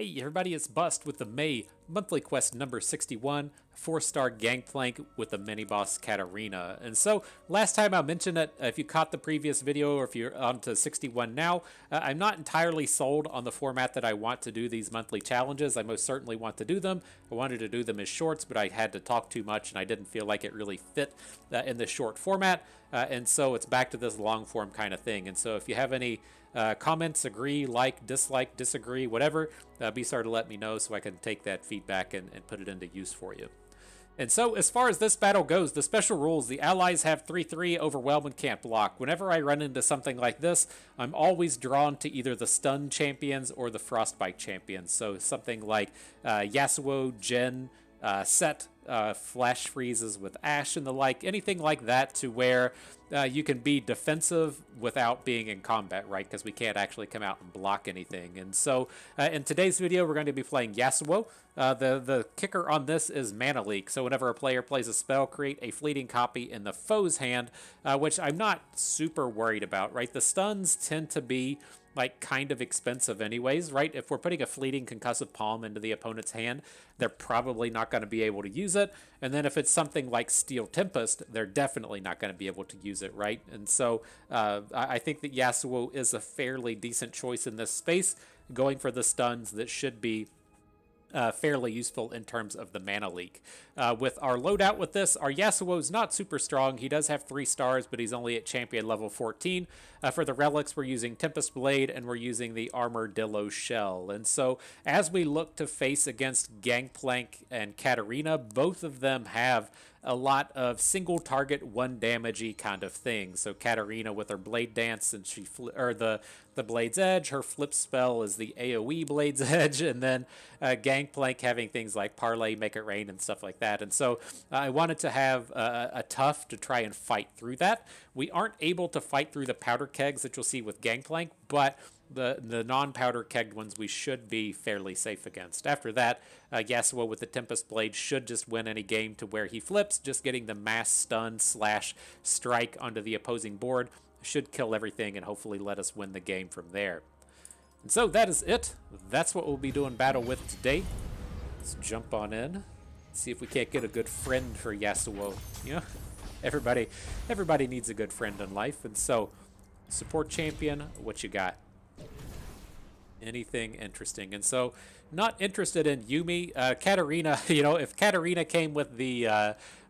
Hey everybody, it's Bust with the May monthly quest number 61, 4-star Gangplank with the mini-boss Katarina. And so, last time I mentioned it, if you caught the previous video or if you're on to 61 now, I'm not entirely sold on the format that I want to do these monthly challenges. I most certainly want to do them. I wanted to do them as shorts, but I had to talk too much and I didn't feel like it really fit in this short format. And so it's back to this long form kind of thing. And so if you have any comments, agree, like, dislike, disagree, whatever, be sure to let me know so I can take that feedback and put it into use for you. And so, as far as this battle goes, the special rules, the allies have 3-3, overwhelm, and can't block. Whenever I run into something like this, I'm always drawn to either the stun champions or the frostbite champions. So something like Yasuo, Jhin, Set, flash freezes with Ashe and the like, anything like that to where you can be defensive without being in combat, right? Because we can't actually come out and block anything. And so in today's video, we're going to be playing Yasuo. The kicker on this is mana leak. So whenever a player plays a spell, create a fleeting copy in the foe's hand, which I'm not super worried about, right? The stuns tend to be like kind of expensive anyways, right? If we're putting a fleeting concussive palm into the opponent's hand, they're probably not going to be able to use it. And then if it's something like Steel Tempest, they're definitely not going to be able to use it, right? And so I think that Yasuo is a fairly decent choice in this space, going for the stuns that should be fairly useful in terms of the mana leak. With our loadout with this, our Yasuo is not super strong. He does have 3 stars, but he's only at champion level 14. For the relics, we're using Tempest Blade, and we're using the Armadillo Shell. And so, as we look to face against Gangplank and Katarina, both of them have a lot of single target, one damagey kind of things. So Katarina with her Blade Dance, and the Blade's Edge, her flip spell is the AoE Blade's Edge, and then Gangplank having things like Parlay, Make It Rain, and stuff like that. And so I wanted to have a tough to try and fight through that. We aren't able to fight through the powder kegs that you'll see with Gangplank, but the non-powder kegged ones we should be fairly safe against. After that, Yasuo with the Tempest Blade should just win any game to where he flips, just getting the mass stun / strike onto the opposing board should kill everything and hopefully let us win the game from there. And so that is it. That's what we'll be doing battle with today. Let's jump on in, see if we can't get a good friend for Yasuo. You know, everybody needs a good friend in life. And so, support champion, what you got? Anything interesting? And so, not interested in Yumi. Katarina, you know, if Katarina came with the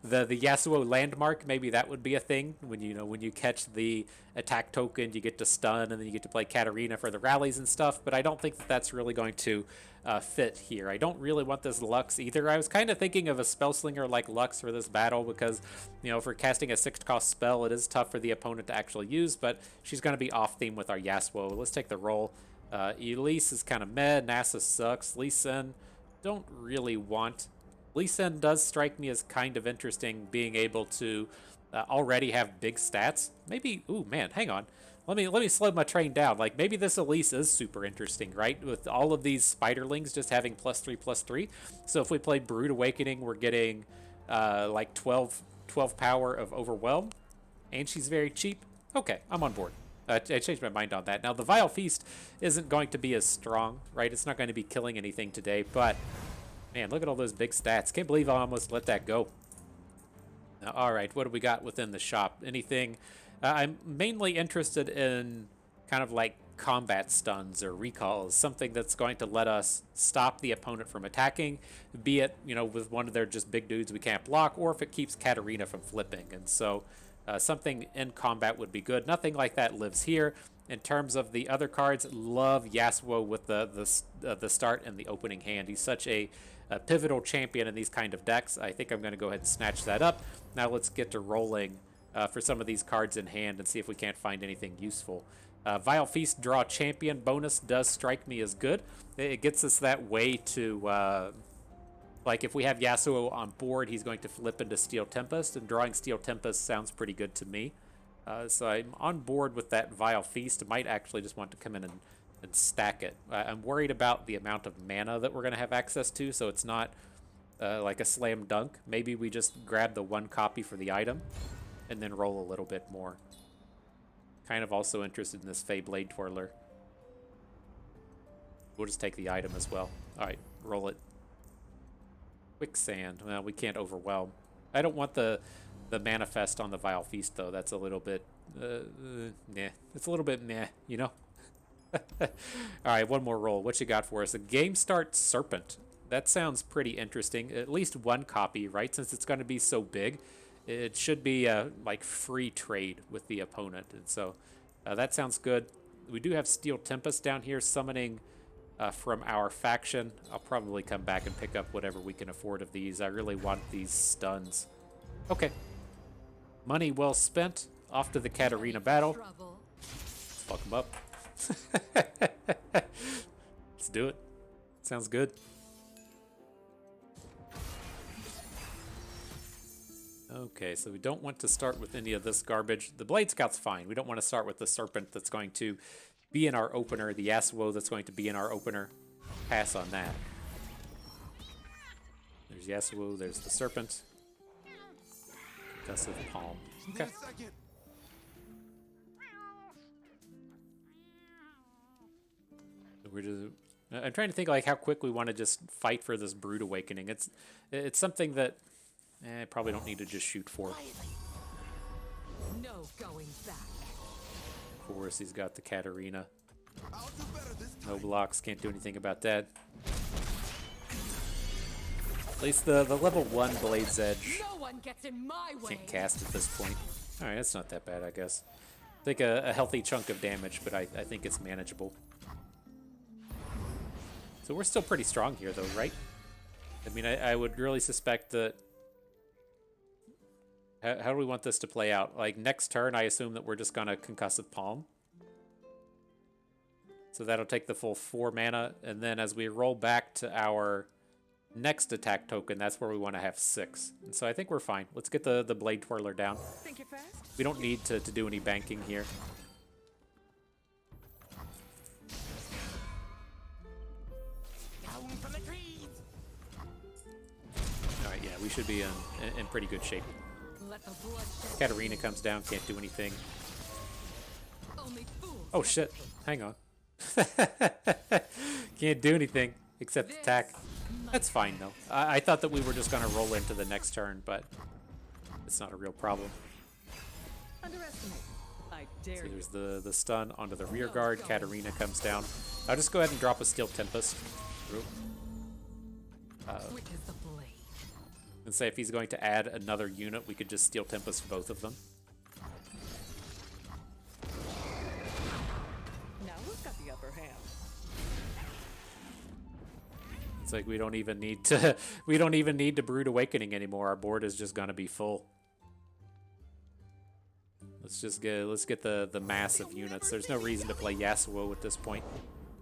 Yasuo landmark, maybe that would be a thing. When you catch the attack token, you get to stun, and then you get to play Katarina for the rallies and stuff. But I don't think that that's really going to fit here. I don't really want this Lux either. I was kind of thinking of a spellslinger like Lux for this battle because, you know, for casting a 6-cost spell, it is tough for the opponent to actually use. But she's going to be off theme with our Yasuo. Let's take the roll. Elise is kind of meh. Nasus sucks. Lee Sin, don't really want. Lee Sin does strike me as kind of interesting, being able to already have big stats. Maybe, ooh man, hang on. Let me slow my train down. Like maybe this Elise is super interesting, right? With all of these spiderlings just having +3/+3. So if we play Brood Awakening, we're getting like 12 power of Overwhelm, and she's very cheap. Okay, I'm on board. I changed my mind on that. Now, the Vile Feast isn't going to be as strong, right? It's not going to be killing anything today, but, man, look at all those big stats. Can't believe I almost let that go. Now, all right, what do we got within the shop? Anything? I'm mainly interested in kind of like combat stuns or recalls, something that's going to let us stop the opponent from attacking, be it, you know, with one of their just big dudes we can't block, or if it keeps Katarina from flipping. And so something in combat would be good. Nothing like that lives here. In terms of the other cards, love Yasuo with the start and the opening hand. He's such a pivotal champion in these kind of decks. I think I'm going to go ahead and snatch that up. Now let's get to rolling for some of these cards in hand and see if we can't find anything useful. Vile Feast draw champion bonus does strike me as good. It gets us that way to like if we have Yasuo on board, he's going to flip into Steel Tempest, and drawing Steel Tempest sounds pretty good to me. So I'm on board with that Vile Feast. I might actually just want to come in and stack it. I'm worried about the amount of mana that we're going to have access to, so it's not like a slam dunk. Maybe we just grab the 1 copy for the item and then roll a little bit more. Kind of also interested in this Fey Blade Twirler. We'll just take the item as well. All right, roll it. Quicksand. Well, we can't overwhelm. I don't want the manifest on the Vile Feast, though. That's a little bit, meh. It's a little bit meh, you know? All right, one more roll. What you got for us? A Game Start Serpent. That sounds pretty interesting. At least one copy, right? Since it's going to be so big, it should be like free trade with the opponent. And so that sounds good. We do have Steel Tempest down here summoning from our faction. I'll probably come back and pick up whatever we can afford of these. I really want these stuns. Okay. Money well spent. Off to the Katarina battle. Let's fuck them up. Let's do it. Sounds good. Okay, so we don't want to start with any of this garbage. The Blade Scout's fine. We don't want to start with the Serpent that's going to be in our opener, the Yasuo that's going to be in our opener. Pass on that. There's Yasuo, there's the Serpent. Concussive Palm. Okay. We're just, I'm trying to think like how quick we want to just fight for this Brood Awakening. It's something that probably don't need to just shoot for. No going back. Of course, he's got the Katarina. No blocks, can't do anything about that. At least the level 1 Blade's Edge No one gets in my way. can't cast at this point. Alright, that's not that bad, I guess. I think a healthy chunk of damage, but I think it's manageable. So we're still pretty strong here, though, right? I mean, I would really suspect that... How do we want this to play out? Like, next turn, I assume that we're just going to Concussive Palm. So that'll take the full 4 mana, and then as we roll back to our next attack token, that's where we want to have 6. And so I think we're fine. Let's get the Blade Twirler down. Think you're fast? We don't need to do any banking here. Alright, yeah, we should be in pretty good shape. Let the bloodshed Katarina comes down, can't do anything. only fools Oh shit, hang on. Can't do anything except attack. That's fine though. I thought that we were just gonna roll into the next turn, but it's not a real problem. underestimate. I dare So you. there's the stun onto the rear guard. Katarina comes down. I'll just go ahead and drop a Steel Tempest. Which is the blade? And say if he's going to add another unit, we could just Steel Tempest both of them. Now who's got the upper hand? It's like we don't even need to Brood Awakening anymore. Our board is just gonna be full. Let's get the mass of units. There's no reason to play Yasuo at this point.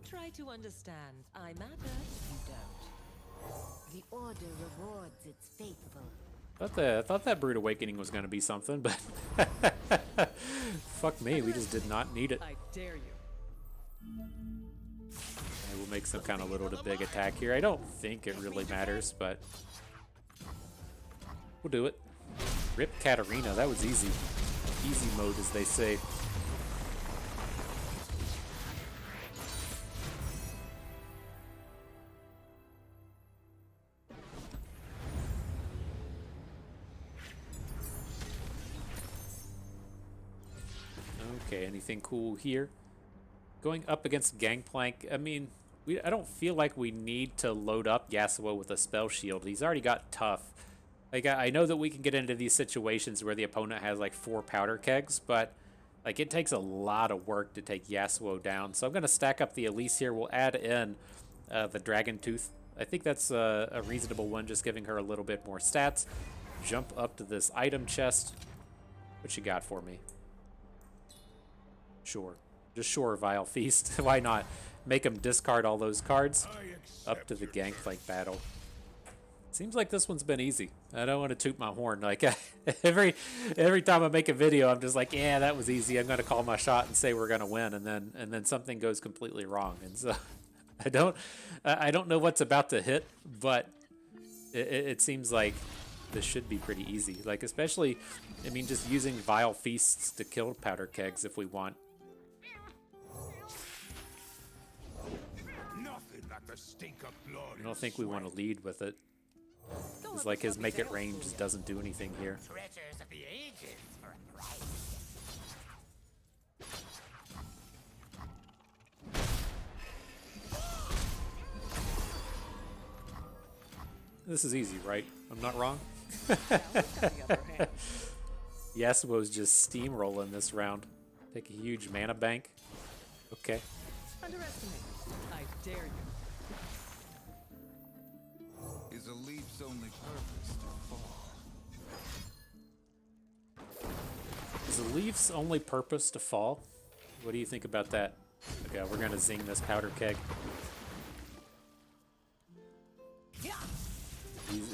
Try to understand. I matter, you don't. The order rewards its faithful. I thought that Brood Awakening was gonna be something, but fuck me, we just did not need it. I dare you. And we'll make some kind of little to big attack here. I don't think it really matters, but we'll do it. Rip Katarina, that was easy. Easy mode, as they say. Okay, anything cool here? Going up against Gangplank, I mean, I don't feel like we need to load up Yasuo with a spell shield. He's already got tough. Like, I know that we can get into these situations where the opponent has like 4 powder kegs, but like it takes a lot of work to take Yasuo down. So I'm going to stack up the Elise here. We'll add in the Dragon Tooth. I think that's a reasonable one, just giving her a little bit more stats. Jump up to this item chest. What you got for me? Sure. Just sure, Vile Feast. Why not? Make him discard all those cards. Up to the Gangplank battle. Seems like this one's been easy. I don't want to toot my horn. Like every time I make a video, I'm just like, yeah, that was easy. I'm gonna call my shot and say we're gonna win, and then something goes completely wrong. And so I don't know what's about to hit, but it seems like this should be pretty easy. Like especially, I mean, just using Vile Feasts to kill powder kegs if we want. stink of blood. I don't think we want to lead with it. Don't It's let like the his fluffy make it tails rain fool just ya. doesn't do anything here. Treasures of the ages for a price. This is easy, right? I'm not wrong? Now who's got the upper hand? Yasuo's just steamrolling this round. Take a huge mana bank. Okay. Underestimate. I dare you. Is a leaf's only purpose to fall? Is the Leaf's only purpose to fall? What do you think about that? Okay, we're gonna zing this powder keg.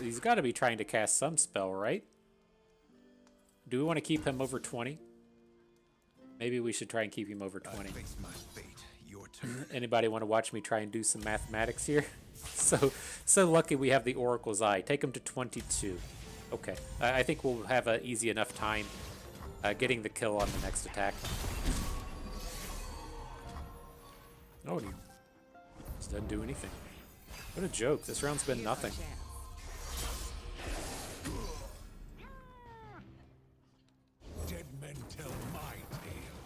He's got to be trying to cast some spell, right? Do we want to keep him over 20? Maybe we should try and keep him over 20. Face my fate. Your turn. Anybody want to watch me try and do some mathematics here? So lucky we have the Oracle's Eye. Take him to 22. Okay, I think we'll have an easy enough time getting the kill on the next attack. Oh, he just doesn't do anything. What a joke. This round's been Here's our nothing. chance. Dead men tell my tale.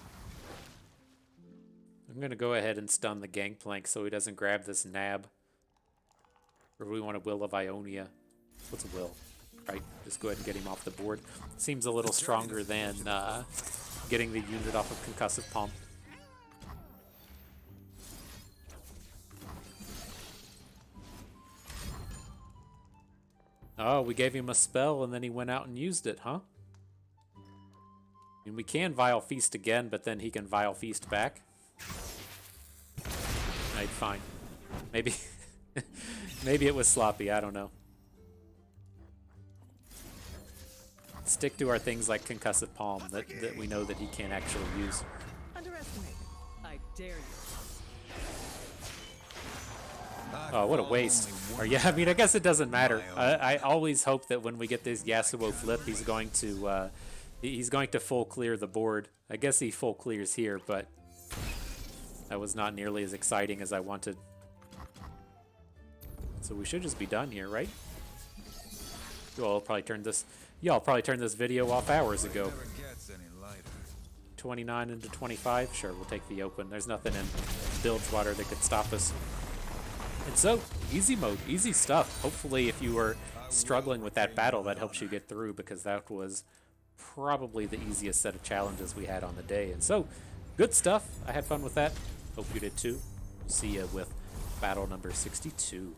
I'm going to go ahead and stun the Gangplank so he doesn't grab this nab. Or do we want a Will of Ionia? What's a Will? Right, just go ahead and get him off the board. Seems a little stronger than getting the unit off of Concussive Palm. Oh, we gave him a spell and then he went out and used it, huh? I mean, we can Vile Feast again, but then he can Vile Feast back. Right, fine. Maybe, maybe it was sloppy. I don't know. Stick to our things like Concussive Palm that we know that he can't actually use. Underestimate. I dare you. Oh, what a waste. Or yeah, I mean, I guess it doesn't matter. I always hope that when we get this Yasuo flip, he's going to full clear the board. I guess he full clears here, but that was not nearly as exciting as I wanted. So we should just be done here, right? Y'all probably turned this video off hours ago. Never gets any lighter. 29 into 25. Sure, we'll take the open. There's nothing in Bilgewater that could stop us. And so, easy mode, easy stuff. Hopefully, if you were struggling with that battle, that helps you get through, because that was probably the easiest set of challenges we had on the day. And so, good stuff. I had fun with that. Hope you did too. See you with battle number 62.